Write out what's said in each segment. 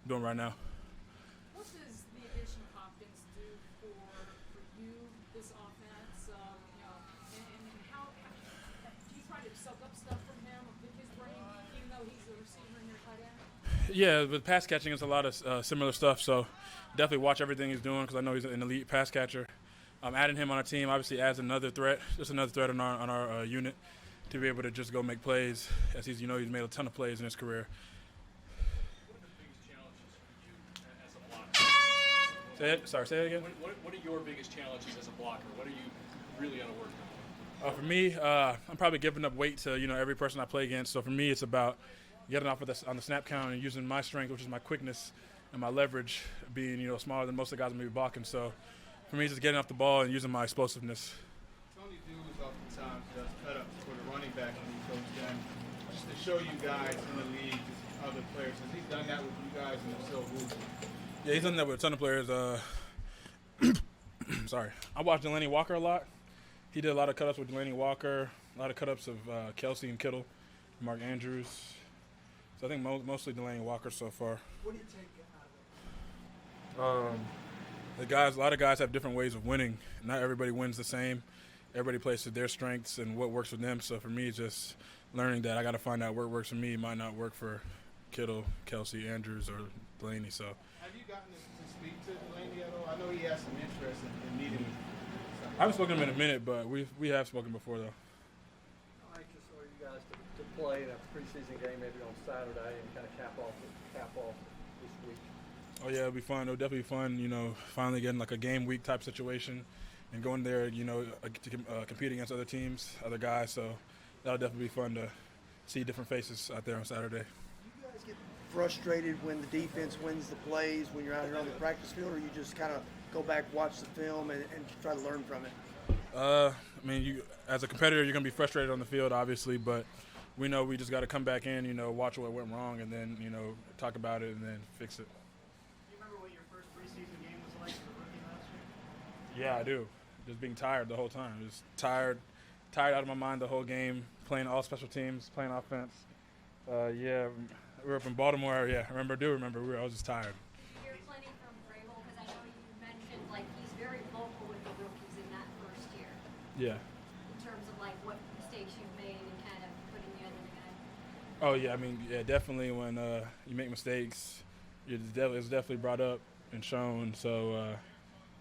doing right now. What does the addition of Hopkins do for you this offense? And how do you try to soak up stuff from him or pick his brain, even though he's a receiver and you're a tight end? Yeah, with pass catching, it's a lot of similar stuff. So definitely watch everything he's doing because I know he's an elite pass catcher. Adding him on our team obviously adds another threat, just another threat on our unit to be able to just go make plays. As he's made a ton of plays in his career. What are the biggest challenges for you as a blocker? Say it again. What are your biggest challenges as a blocker? What are you really on to work on? For me, I'm probably giving up weight to every person I play against. So for me, it's about getting off on the snap count and using my strength, which is my quickness and my leverage, being smaller than most of the guys I'm going to be blocking. So for me, it's just getting off the ball and using my explosiveness. Tony Dews oftentimes does cut-ups for the running back when he goes down, just to show you guys in the league, just other players. Has he done that with you guys, and if so, who? Yeah, he's done that with a ton of players. Sorry. I watched Delaney Walker a lot. He did a lot of cut-ups with Delaney Walker, a lot of cut-ups of Kelsey and Kittle, Mark Andrews. So I think mostly Delaney Walker so far. What do you take out of it? A lot of guys have different ways of winning. Not everybody wins the same. Everybody plays to their strengths and what works for them. So for me, it's just learning that I got to find out what works for me. It might not work for Kittle, Kelsey, Andrews, or Delaney. So Have you gotten to speak to Delaney at all? I know he has some interest in meeting. I haven't spoken to him in a minute, but we have spoken before though. How anxious are you guys to play in a preseason game maybe on Saturday and kind of cap off this week? Oh yeah, it'll be fun. It'll definitely be fun. Finally getting like a game week type situation, and going there, to compete against other teams, other guys. So that'll definitely be fun to see different faces out there on Saturday. Do you guys get frustrated when the defense wins the plays when you're out here on the practice field, or you just kind of go back, watch the film, and try to learn from it? As a competitor, you're gonna be frustrated on the field, obviously, but we know we just got to come back in, watch what went wrong, and then talk about it and then fix it. Do you remember what your first preseason game was like as a rookie last year? Yeah, I do. Just being tired the whole time. Just tired out of my mind the whole game. Playing all special teams, playing offense. We were up in Baltimore. Yeah, I remember. I was just tired. Did you hear plenty from Vrabel? Because I know you mentioned he's very vocal with the rookies in that first year Yeah. in terms of what mistakes you've made and kind of putting you under the gun. Oh yeah. Definitely when you make mistakes, it's definitely brought up and shown. So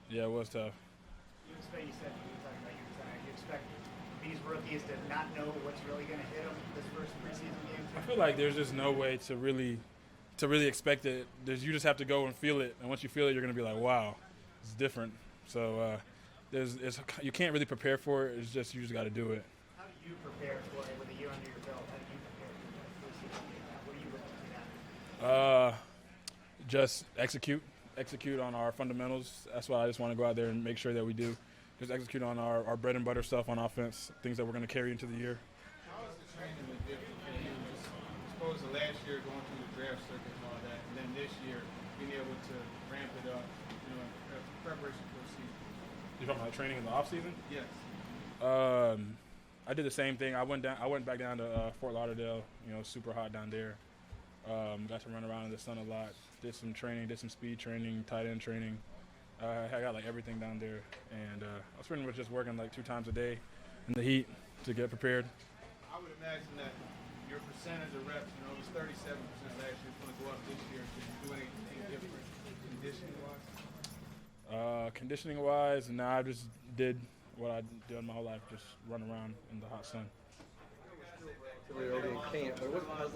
it was tough. You expect, you said you were talking about your design. You expect these rookies to not know what's really going to hit them this first preseason game? I feel like there's just no way to really expect it. You just have to go and feel it, and once you feel it, you're gonna be like, wow, it's different. So you can't really prepare for it. It's just you just got to do it. How do you prepare for it with a year under your belt? How do you prepare for the preseason game? What are you looking at? Just execute on our fundamentals. That's why I just want to go out there and make sure that we do. Just execute on our bread and butter stuff on offense, things that we're going to carry into the year. How has the training been different for you? Just suppose the last year going through the draft circuit and all that, and then this year being able to ramp it up, in preparation for the season. You talking about training in the off season? Yes. I did the same thing. I went back down to Fort Lauderdale. Super hot down there. Got to run around in the sun a lot. Did some training, did some speed training, tight end training. I got everything down there, and I was pretty much just working 2 times a day in the heat to get prepared. I would imagine that your percentage of reps, it was 37% last year. It's going to go up this year. Did you do anything different conditioning-wise? Conditioning-wise, I just did what I did my whole life, just run around in the hot sun. Really early in camp, but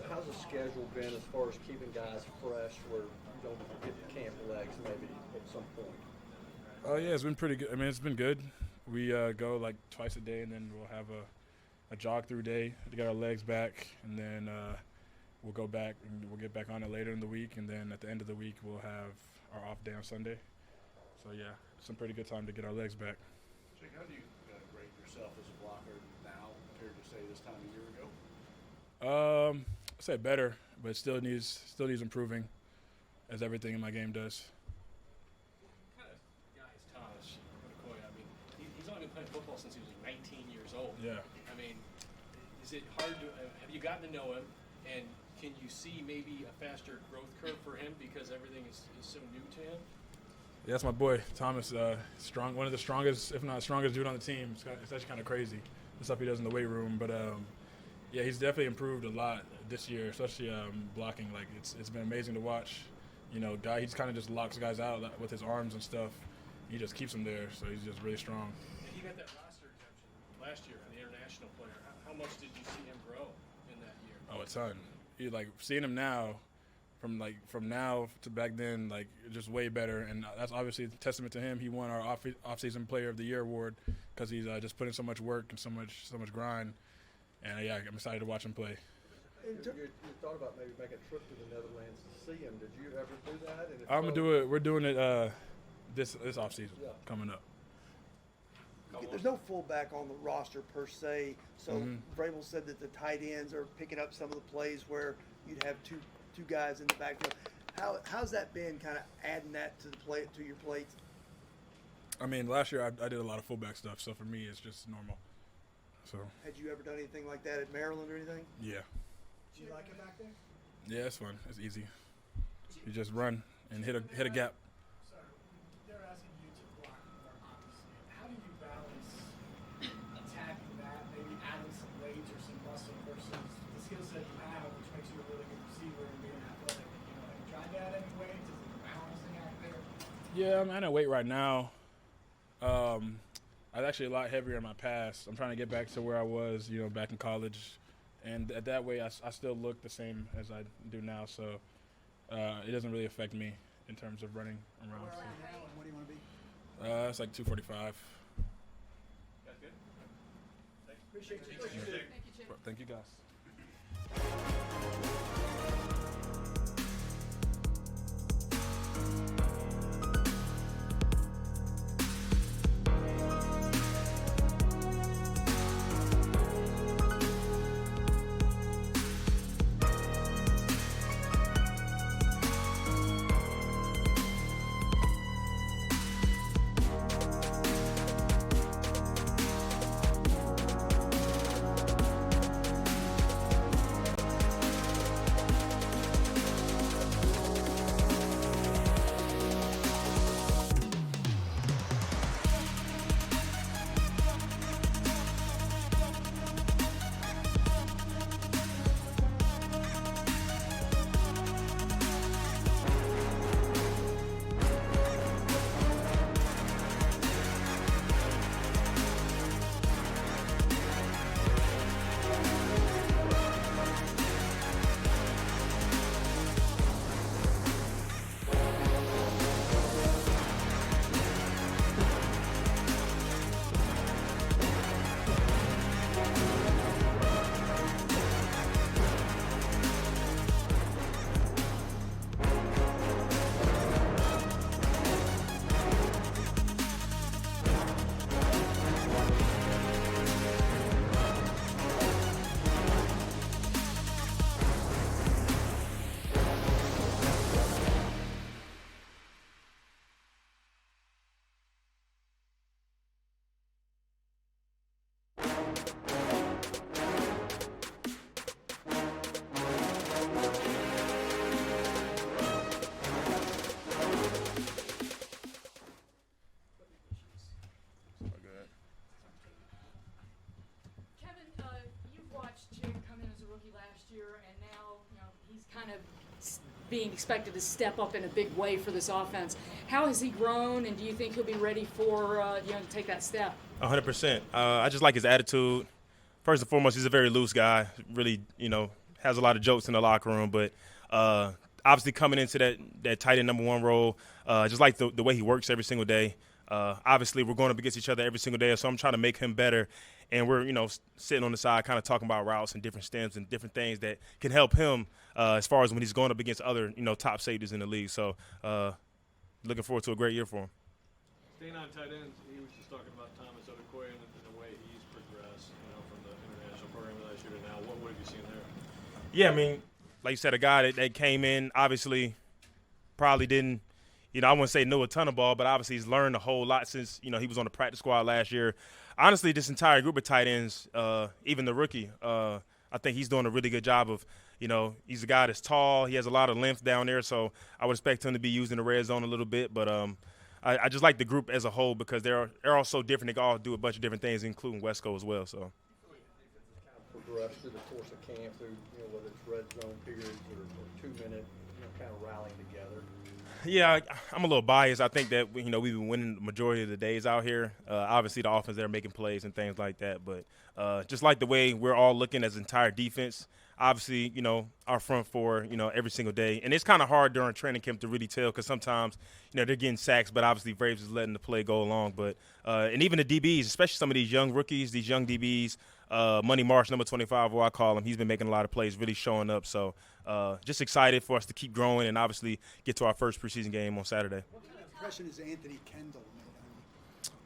how's the schedule been as far as keeping guys fresh where you don't get the camp legs maybe at some point? Oh yeah, it's been pretty good. It's been good. We go twice a day, and then we'll have a jog through day to get our legs back, and then we'll go back and we'll get back on it later in the week, and then at the end of the week we'll have our off day on Sunday. So yeah, it's a pretty good time to get our legs back. Jake, how do you rate yourself as a blocker now compared to say this time a year ago? I'd say better, but still needs improving, as everything in my game does. What kind of guy is Thomas McCoy? He's only been playing football since he was 19 years old. Yeah. Is it hard to have you gotten to know him, and can you see maybe a faster growth curve for him because everything is so new to him? Yeah, that's my boy Thomas. Strong, one of the strongest, if not strongest, dude on the team. It's actually kind of crazy the stuff he does in the weight room. But yeah, he's definitely improved a lot this year, especially blocking. Like it's been amazing to watch. You know, he just kind of just locks guys out with his arms and stuff. He just keeps them there, so he's just really strong. And he got that roster exemption last year on the international player. How much did you see him grow in that year? Oh, a ton. Like seeing him now, from now to back then, like just way better. And that's obviously a testament to him. He won our off-season Player of the Year award because he's just put in so much work and so much grind. And yeah, I'm excited to watch him play. You thought about maybe making a trip to the Netherlands to see him. Did you ever do that? And if I'm gonna so- do it. We're doing it this off-season coming up. There's no fullback on the roster per se, so Vrabel said that the tight ends are picking up some of the plays where you'd have two guys in the backfield. How's that been, kind of adding that to to your plate? I mean, last year I did a lot of fullback stuff, so for me it's just normal. So Had you ever done anything like that at Maryland or anything? yeah, Do you like it back there? yeah, it's fun. It's easy. You just run and hit a gap. Sorry, they're asking you to block more, obviously. How do you balance attacking that, maybe adding some weight or some muscle versus the skill set you have, which makes you a really good receiver and being athletic? You know, have you tried to add any weight? Is it a balancing act there? Yeah, I'm at a weight right now. I was actually a lot heavier in my past. I'm trying to get back to where I was, back in college. And that way I still look the same as I do now. So it doesn't really affect me in terms of running around. Where are you now and what do you want to be? It's like 245. That's good. Appreciate you. Thank you, Chip. Thank you, guys. Kevin, you've watched Jake come in as a rookie last year, and now he's kind of being expected to step up in a big way for this offense. How has he grown, and do you think he'll be ready for to take that step? 100%. I just like his attitude. First and foremost, he's a very loose guy. Really, has a lot of jokes in the locker room. But obviously, coming into that tight end number one role, just like the way he works every single day. Obviously, we're going up against each other every single day, so I'm trying to make him better. And we're, sitting on the side, kind of talking about routes and different stems and different things that can help him as far as when he's going up against other, top safeties in the league. So, looking forward to a great year for him. Staying on tight ends, he was just talking about Thomas Odukoye and the way he's progressed, from the international program last year to now. What have you seen there? Yeah, I mean, like you said, a guy that came in, obviously probably didn't, I wouldn't say know a ton of ball, but obviously he's learned a whole lot since, he was on the practice squad last year. Honestly, this entire group of tight ends, even the rookie, I think he's doing a really good job of, You know, he's a guy that's tall. He has a lot of length down there, so I would expect him to be used in the red zone a little bit. But I just like the group as a whole because they're all so different. They all do a bunch of different things, including Wesco as well. So. Progress through the course of camp, through whether it's red zone periods or 2 minute, kind of rallying together. Yeah, I'm a little biased. I think that we've been winning the majority of the days out here. Obviously, the offense they're making plays and things like that, but just like the way we're all looking as entire defense. Obviously, our front four, every single day, and it's kind of hard during training camp to really tell because sometimes, they're getting sacks, but obviously Braves is letting the play go along. But and even the DBs, especially some of these young rookies, these young DBs. Money Marsh, number 25, what I call him, he's been making a lot of plays, really showing up. So just excited for us to keep growing and obviously get to our first preseason game on Saturday. What kind of impression is Anthony Kendall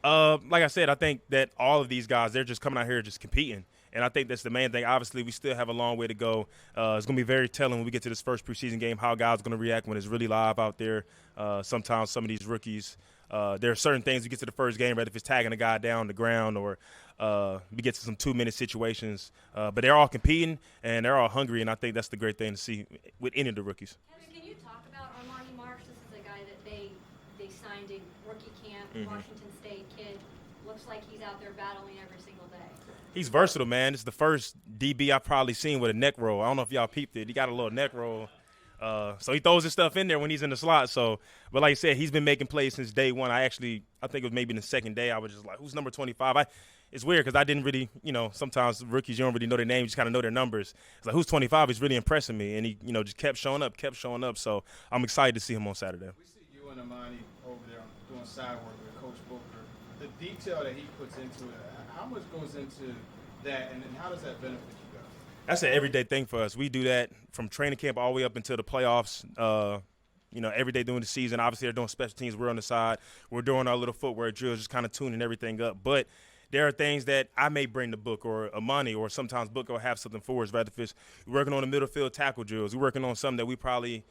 made? Like I said, I think that all of these guys, they're just coming out here just competing. And I think that's the main thing. Obviously, we still have a long way to go. It's going to be very telling when we get to this first preseason game how guys are going to react when it's really live out there. Sometimes some of these rookies, there are certain things we get to the first game, whether if it's tagging a guy down on the ground or we get to some 2-minute situations. But they're all competing, and they're all hungry, and I think that's the great thing to see with any of the rookies. Kevin, can you talk about Armani Marsh? This is a guy that they signed in rookie camp, Washington State kid. Looks like he's out there battling every single day. He's versatile, man. It's the first DB I've probably seen with a neck roll. I don't know if y'all peeped it. He got a little neck roll. So he throws his stuff in there when he's in the slot. So, but like I said, he's been making plays since day one. I think it was maybe the second day I was just like, who's number 25? It's weird because I didn't really, sometimes rookies, you don't really know their name. You just kind of know their numbers. It's like, who's 25? He's really impressing me. And he, just kept showing up. So I'm excited to see him on Saturday. We see you and Amani over there doing side work with Coach Booker. The detail that he puts into it, how much goes into that, and then how does that benefit you guys? That's an everyday thing for us. We do that from training camp all the way up until the playoffs. Every day during the season. Obviously, they're doing special teams. We're on the side. We're doing our little footwork drills, just kind of tuning everything up. But there are things that I may bring to Book or Amani, or sometimes Book will have something for us. Rather if it's working on the middle field tackle drills, we're working on something that we probably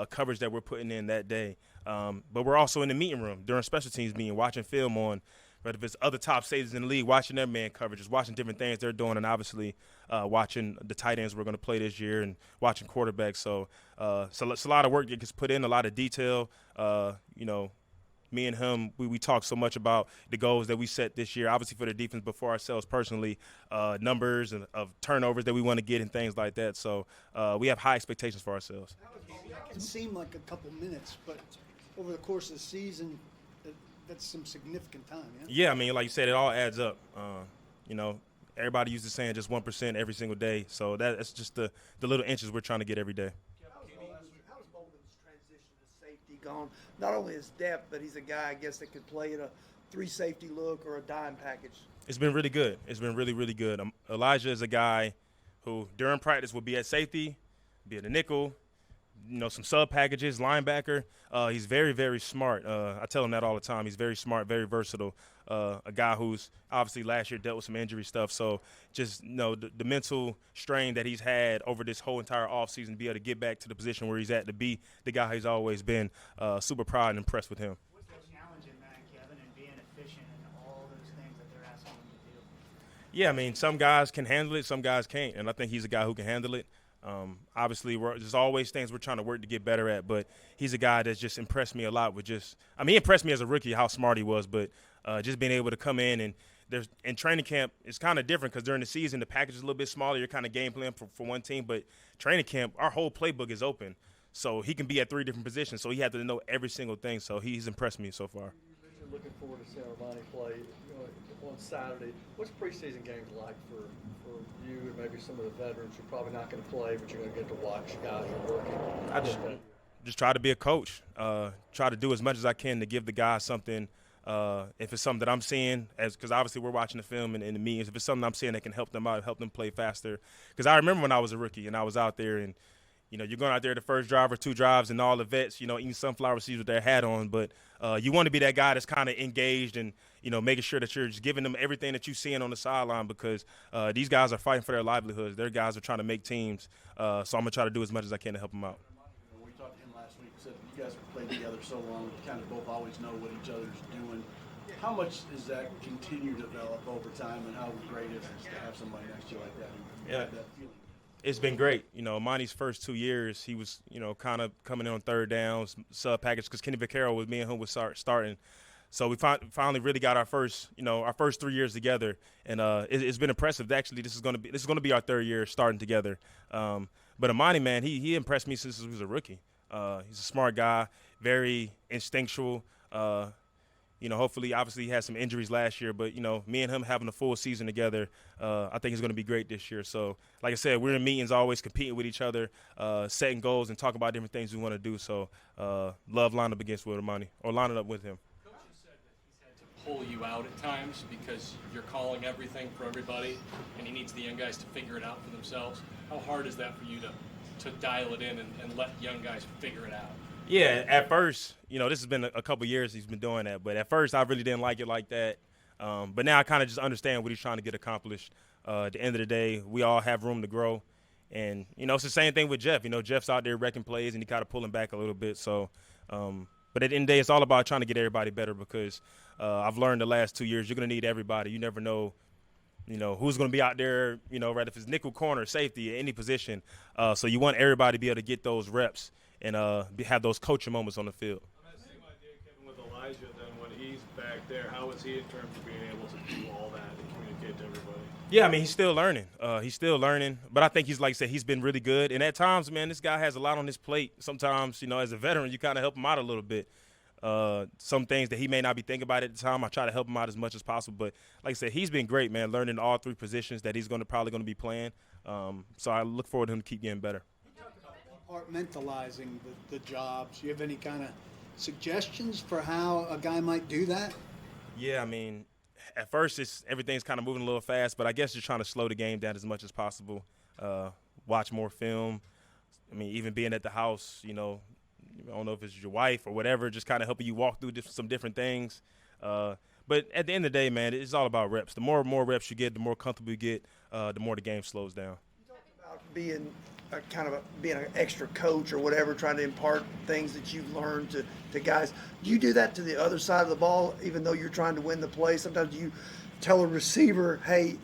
coverage that we're putting in that day. But we're also in the meeting room during special teams meeting, watching film on. But if it's other top safeties in the league, watching their man coverages, watching different things they're doing, and obviously watching the tight ends we're going to play this year and watching quarterbacks. So it's a lot of work that gets put in, a lot of detail. Me and him, we talk so much about the goals that we set this year, obviously for the defense, but for ourselves personally, numbers of turnovers that we want to get and things like that. So we have high expectations for ourselves. That can seem like a couple minutes, but over the course of the season, that's some significant time, yeah? Yeah, I mean, like you said, it all adds up. Everybody uses saying just 1% every single day. So that's just the little inches we're trying to get every day. How's Bolden's transition to safety gone? Not only his depth, but he's a guy, I guess, that could play in a 3-safety look or a dime package. It's been really good. It's been really, really good. Elijah is a guy who during practice will be at safety, be at the nickel, some sub packages, linebacker. He's very, very smart. I tell him that all the time. He's very smart, very versatile. A guy who's obviously last year dealt with some injury stuff. So just, the mental strain that he's had over this whole entire offseason, be able to get back to the position where he's at, to be the guy he's always been. Super proud and impressed with him. What's the challenge in that, Kevin, and being efficient and all those things that they're asking you to do? Yeah, I mean, some guys can handle it, some guys can't. And I think he's a guy who can handle it. Obviously, there's always things we're trying to work to get better at, but he's a guy that's just impressed me a lot with he impressed me as a rookie how smart he was, but just being able to come in in training camp, it's kind of different because during the season, the package is a little bit smaller. You're kind of game plan for one team, but training camp, our whole playbook is open. So he can be at 3 different positions, so he had to know every single thing. So he's impressed me so far. You're looking forward to seeing Armani play on Saturday. What's preseason games like for you and maybe some of the veterans who are probably not going to play, but you're going to get to watch guys who are working? I just try to be a coach. Try to do as much as I can to give the guys something. If it's something that I'm seeing, because obviously we're watching the film and the meetings, if it's something I'm seeing that can help them out, help them play faster. Because I remember when I was a rookie and I was out there and, you're going out there the first drive or 2 drives and all the vets, eating sunflower seeds with their hat on. But you want to be that guy that's kind of engaged and, making sure that you're just giving them everything that you're seeing on the sideline because these guys are fighting for their livelihoods. Their guys are trying to make teams. So I'm going to try to do as much as I can to help them out. We talked to him last week. Said you guys have played together so long, you kind of both always know what each other's doing. How much does that continue to develop over time, and how great is it to have somebody next to you like that? Who had that feeling? It's been great. You know, Monty's first 2 years, he was, you know, kind of coming in on third downs, sub package, because Kenny Vaccaro was me and him was starting. So we finally really got our first 3 years together, and it's been impressive. Actually, this is going to be our third year starting together. But Amani, man, he impressed me since he was a rookie. He's a smart guy, very instinctual. You know, hopefully, obviously, he had some injuries last year, but, you know, me and him having a full season together, I think it's going to be great this year. So, like I said, we're in meetings always competing with each other, setting goals and talking about different things we want to do. So, love lining up against Amani or lining up with him. Coach has said that he's had to pull you out at times because you're calling everything for everybody, and he needs the young guys to figure it out for themselves. How hard is that for you to dial it in and let young guys figure it out? Yeah, at first, you know, this has been a couple years he's been doing that. But at first, I really didn't like it like that. But now I kind of just understand what he's trying to get accomplished. At the end of the day, we all have room to grow. And, you know, it's the same thing with Jeff. You know, Jeff's out there wrecking plays, and he kind of pulling back a little bit. So, but at the end of the day, it's all about trying to get everybody better because I've learned the last 2 years you're going to need everybody. You never know, you know, who's going to be out there, you know, right, if it's nickel, corner, safety, any position. So you want everybody to be able to get those reps and have those coaching moments on the field. On that same idea, Kevin, with Elijah, then when he's back there, how is he in terms of being able to do all that and communicate to everybody? Yeah, I mean, he's still learning. But I think he's, like I said, he's been really good. And at times, man, this guy has a lot on his plate. Sometimes, you know, as a veteran, you kind of help him out a little bit. Some things that he may not be thinking about at the time, I try to help him out as much as possible. But like I said, he's been great, man, learning all three positions that he's probably going to be playing. So I look forward to him to keep getting better. Compartmentalizing the jobs. Do you have any kind of suggestions for how a guy might do that? Yeah, I mean, at first everything's kind of moving a little fast, but I guess you're trying to slow the game down as much as possible. Watch more film. I mean, even being at the house, you know, I don't know if it's your wife or whatever, just kind of helping you walk through some different things. But at the end of the day, man, it's all about reps. The more reps you get, the more comfortable you get, the more the game slows down. You talked about being being an extra coach or whatever, trying to impart things that you've learned to guys. Do you do that to the other side of the ball, even though you're trying to win the play? Sometimes you tell a receiver, hey,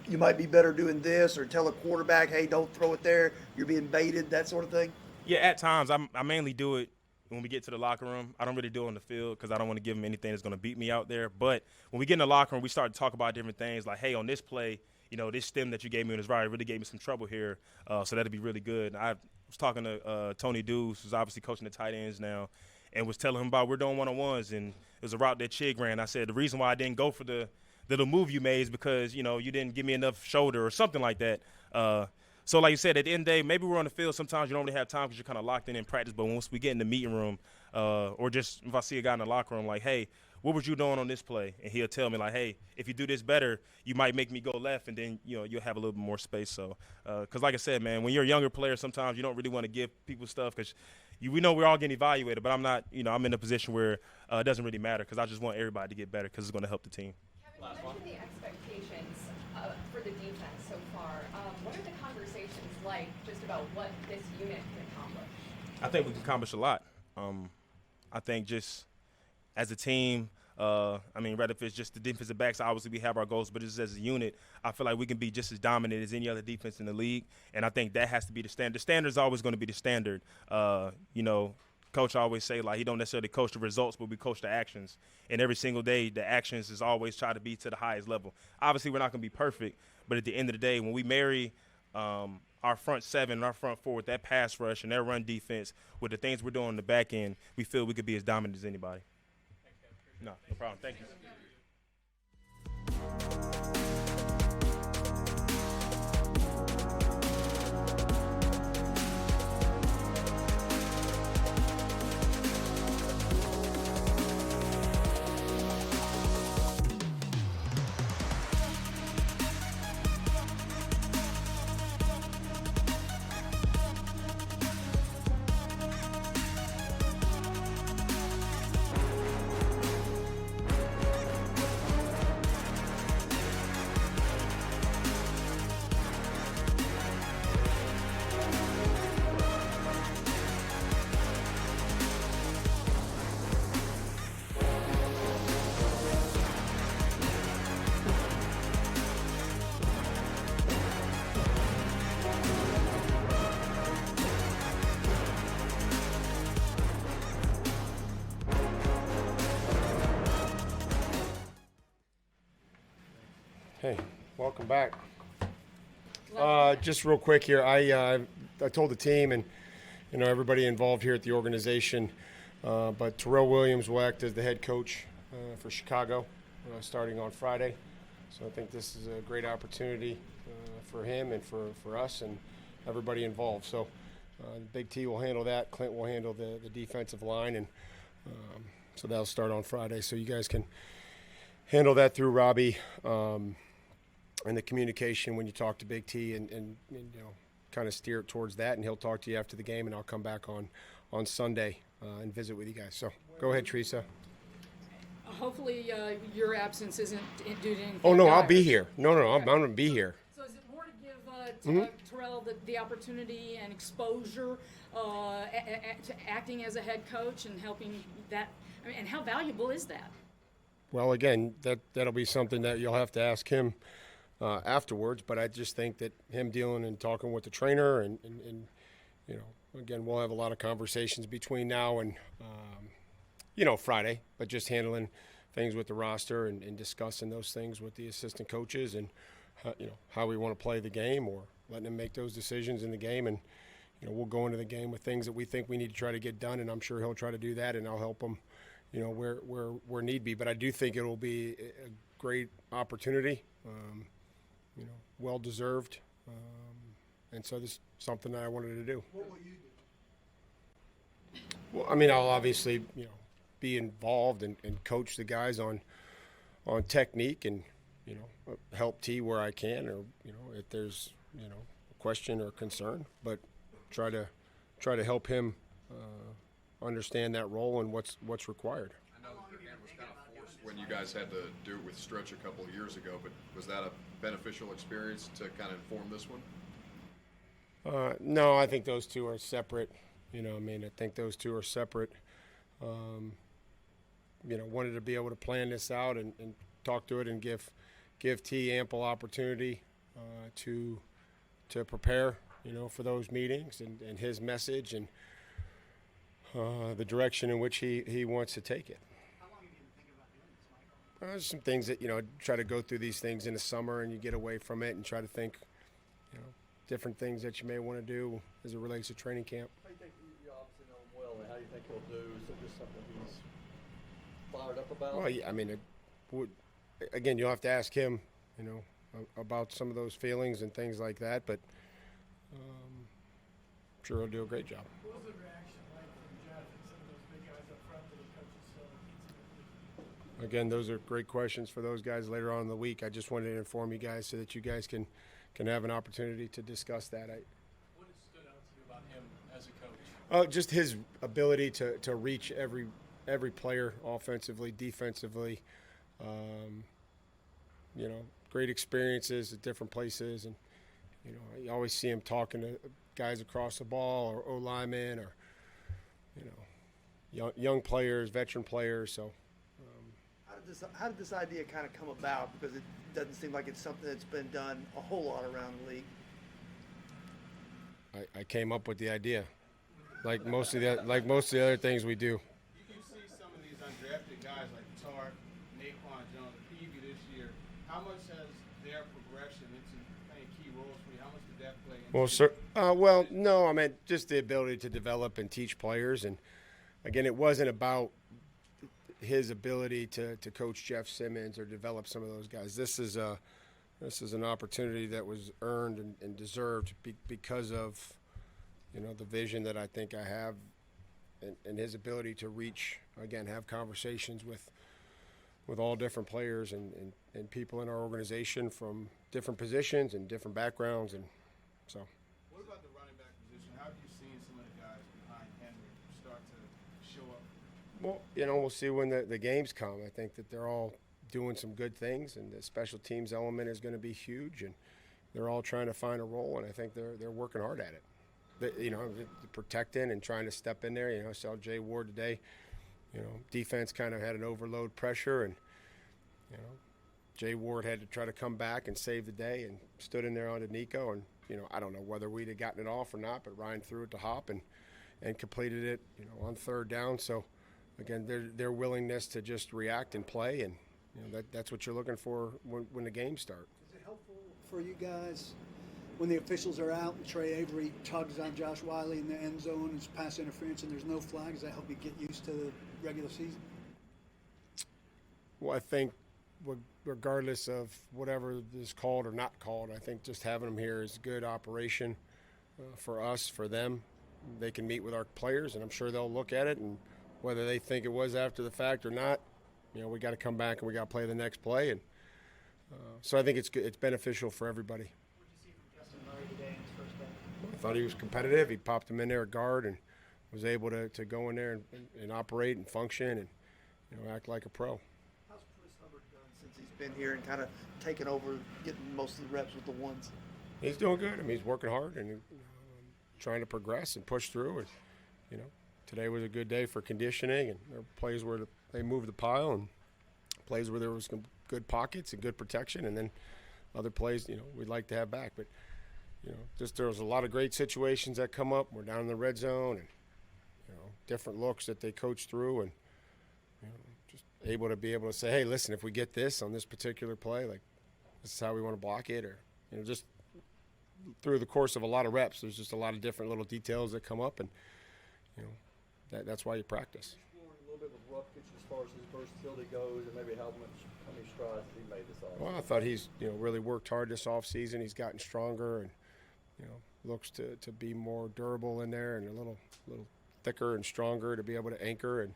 you might be better doing this, or tell a quarterback, hey, don't throw it there, you're being baited, that sort of thing? Yeah, at times. I mainly do it when we get to the locker room. I don't really do it on the field because I don't want to give them anything that's going to beat me out there. But when we get in the locker room, we start to talk about different things like, hey, on this play, you know, this stem that you gave me on this ride really gave me some trouble here, so that'll be really good. I was talking to Tony Deuce, who's obviously coaching the tight ends now, and was telling him about we're doing one-on-ones, and it was a route that Chig ran. I said the reason why I didn't go for the little move you made is because, you know, you didn't give me enough shoulder or something like that. So like you said, at the end of the day, maybe we're on the field. Sometimes you don't really have time because you're kind of locked in practice, but once we get in the meeting room or just if I see a guy in the locker room like, hey, what was you doing on this play? And he'll tell me like, hey, if you do this better, you might make me go left, and then, you know, you'll have a little bit more space. So, because like I said, man, when you're a younger player, sometimes you don't really want to give people stuff because we know we're all getting evaluated, but I'm not, you know, I'm in a position where it doesn't really matter because I just want everybody to get better because it's going to help the team. Kevin, what are the expectations for the defense so far? What are the conversations like just about what this unit can accomplish? I think we can accomplish a lot. I think just as a team, I mean, rather if it's just the defensive backs, obviously we have our goals, but just as a unit, I feel like we can be just as dominant as any other defense in the league, and I think that has to be the standard. The standard is always going to be the standard. You know, Coach always say, like, he don't necessarily coach the results, but we coach the actions. And every single day, the actions is always try to be to the highest level. Obviously, we're not going to be perfect, but at the end of the day, when we marry our front seven and our front four with that pass rush and that run defense with the things we're doing on the back end, we feel we could be as dominant as anybody. No problem. Thank you. Hey, welcome back. Just real quick here, I told the team and everybody involved here at the organization, but Terrell Williams will act as the head coach for Chicago starting on Friday. So I think this is a great opportunity for him and for us and everybody involved. So Big T will handle that. Clint will handle the defensive line, and so that'll start on Friday. So you guys can handle that through Robbie. And the communication when you talk to Big T and kind of steer it towards that, and he'll talk to you after the game, and I'll come back on Sunday and visit with you guys. So go ahead, Teresa. Hopefully, your absence isn't due to anything. Oh no, I'll dire. be here. No, I'm going to be here. So is it more to give Terrell the opportunity and exposure to acting as a head coach and helping that? I mean, and how valuable is that? Well, again, that'll be something that you'll have to ask him afterwards. But I just think that him dealing and talking with the trainer and again, we'll have a lot of conversations between now and Friday, but just handling things with the roster and discussing those things with the assistant coaches and how we want to play the game, or letting them make those decisions in the game. And we'll go into the game with things that we think we need to try to get done, and I'm sure he'll try to do that, and I'll help him where need be. But I do think it will be a great opportunity, well deserved, and so this is something that I wanted to do. What will you do? Well, I mean, I'll obviously be involved and coach the guys on technique, and help T where I can, or if there's a question or concern, but try to help him understand that role and what's required. I know that your hand was kind of forced when you guys had to do it with Stretch a couple of years ago, but was that a beneficial experience to kind of inform this one? No, I think those two are separate. I think those two are separate. Wanted to be able to plan this out and talk to it and give T ample opportunity to prepare, for those meetings and his message and the direction in which he wants to take it. How long have you been thinking about doing this, Michael? There's some things that, try to go through these things in the summer and you get away from it and try to think, different things that you may want to do as it relates to training camp. How do you think you obviously know him well, and how do you think he'll do? Is it just something he's fired up about? Well, yeah, I mean, again, you'll have to ask him, about some of those feelings and things like that, but I'm sure he'll do a great job. What was the reaction like from Jeff and some of those big guys up front that he coaches so? Again, those are great questions for those guys later on in the week. I just wanted to inform you guys so that you guys can have an opportunity to discuss that. What has stood out to you about him as a coach? Just his ability to reach every player, offensively, defensively. Great experiences at different places, and you always see him talking to guys across the ball, or O-linemen, or young players, veteran players. So. How did this idea kind of come about? Because it doesn't seem like it's something that's been done a whole lot around the league. I came up with the idea, like most of the other things we do. You see some of these undrafted guys like Tart, Naquan Jones, Peavy this year. How much has their progression into playing key roles for you? How much did that play into? Well, sir. No. I mean, just the ability to develop and teach players, and again, it wasn't about his ability to coach Jeff Simmons or develop some of those guys. This is an opportunity that was earned and deserved because of the vision that I think I have, and his ability to reach, again, have conversations with all different players and people in our organization from different positions and different backgrounds, and so. What about the running back position? How have you seen some of the guys behind Henry start to show up? Well, we'll see when the games come. I think that they're all doing some good things, and the special teams element is going to be huge, and they're all trying to find a role, and I think they're working hard at it. Protecting and trying to step in there. I saw Jay Ward today. Defense kind of had an overload pressure, and Jay Ward had to try to come back and save the day, and stood in there onto Nico, and I don't know whether we'd have gotten it off or not, but Ryan threw it to Hop and completed it on third down. So again, their willingness to just react and play, and that's what you're looking for when the games start. Is it helpful for you guys when the officials are out and Trey Avery tugs on Josh Wiley in the end zone, it's pass interference and there's no flag? Does that help you get used to the regular season? Well, I think regardless of whatever is called or not called, I think just having them here is good operation for us, for them. They can meet with our players, and I'm sure they'll look at it, and whether they think it was after the fact or not, we got to come back and we got to play the next play. And so I think it's good, it's beneficial for everybody. What did you see from Justin Murray today in his first day? I thought he was competitive. He popped him in there at guard and was able to go in there and operate and function and act like a pro. How's Chris Hubbard done since he's been here and kind of taken over, getting most of the reps with the ones? He's doing good. I mean, he's working hard and trying to progress and push through. And, today was a good day for conditioning, and there were plays where they moved the pile and plays where there was some good pockets and good protection, and then other plays, we'd like to have back. But, just there was a lot of great situations that come up. We're down in the red zone and, different looks that they coach through and, just able to say, hey, listen, if we get this on this particular play, like this is how we want to block it, or, just through the course of a lot of reps, there's just a lot of different little details that come up, and that's why you practice. A little bit with Rutgers as far as his versatility goes, and maybe how many strides he made this offseason. Well, I thought he's really worked hard this offseason. He's gotten stronger, and looks to be more durable in there and a little thicker and stronger to be able to anchor, and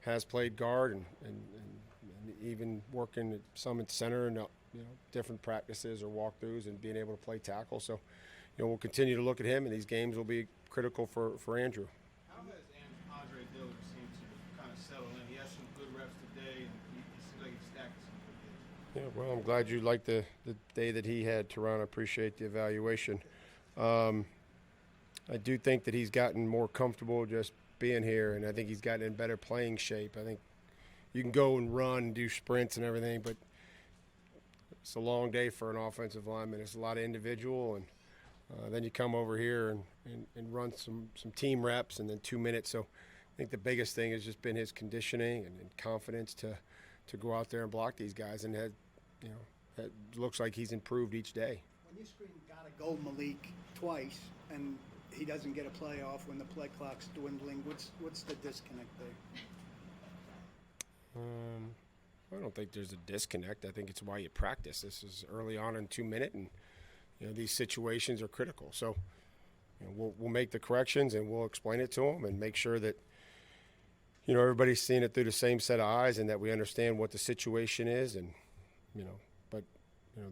has played guard and even working some at center and different practices or walkthroughs and being able to play tackle. So, we'll continue to look at him, and these games will be critical for Andrew. How has Andre Dillard seemed to kind of settle in? He has some good reps today, and he seems like he's stacking some good days. Yeah, well, I'm glad you liked the day that he had, Teron. I appreciate the evaluation. I do think that he's gotten more comfortable just being here, and I think he's gotten in better playing shape. I think you can go and run and do sprints and everything, but it's a long day for an offensive lineman. It's a lot of individual, and then you come over here and run some team reps and then 2 minutes. So I think the biggest thing has just been his conditioning and confidence to go out there and block these guys, and that looks like he's improved each day. When you scream "gotta go, Malik" twice, and he doesn't get a play off when the play clock's dwindling, what's the disconnect there? I don't think there's a disconnect. I think it's why you practice. This is early on in 2 minutes, and these situations are critical. So we'll make the corrections and we'll explain it to them and make sure that everybody's seeing it through the same set of eyes and that we understand what the situation is. And but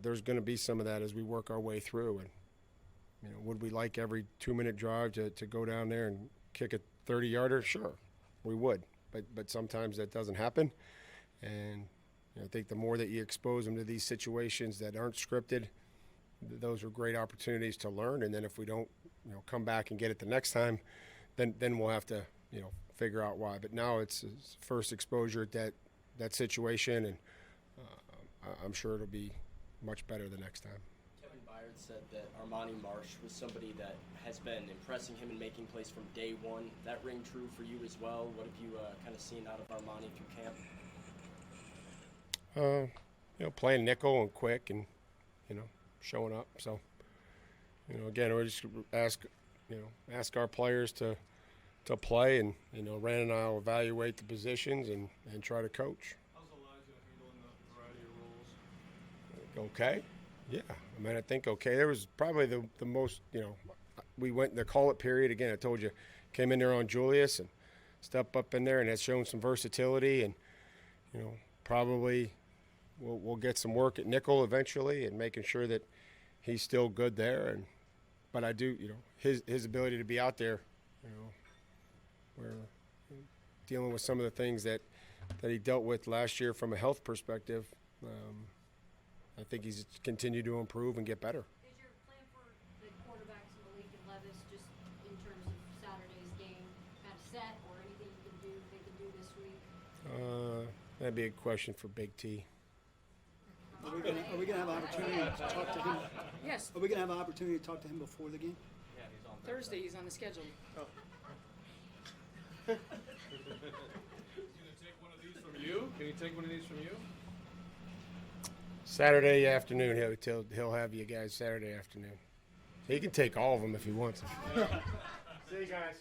there's going to be some of that as we work our way through. And would we like every 2 minute drive to go down there and kick a 30-yarder? Sure, we would. But sometimes that doesn't happen. And I think the more that you expose them to these situations that aren't scripted, those are great opportunities to learn. And then if we don't, come back and get it the next time, then we'll have to, figure out why. But now it's his first exposure at that situation, and I'm sure it'll be much better the next time. Kevin Byard said that Armani Marsh was somebody that has been impressing him and making plays from day one. That ring true for you as well? What have you kind of seen out of Armani through camp? Playing nickel and quick and, showing up. So, again, we just ask our players to play, and, Rand and I will evaluate the positions and try to coach. How's Elijah handling the variety of roles? Okay. Yeah. I think okay. There was probably the most, we went in the call-it period. Again, I told you, came in there on Julius and stepped up in there and has shown some versatility, and, probably we'll get some work at nickel eventually and making sure that he's still good there. But I do, his ability to be out there, we're dealing with some of the things that he dealt with last year from a health perspective. I think he's continued to improve and get better. Is your plan for the quarterbacks, Malik and Levis, just in terms of Saturday's game, kind of set, or anything they can do this week? That'd be a question for Big T. Are we gonna have an opportunity to talk to him? Yes. Are we gonna have an opportunity to talk to him before the game? Yeah, he's on Thursday, he's on the schedule. Oh. He's gonna take one of these from you? Can he take one of these from you? Saturday afternoon, he'll have you guys Saturday afternoon. He can take all of them if he wants. See you guys.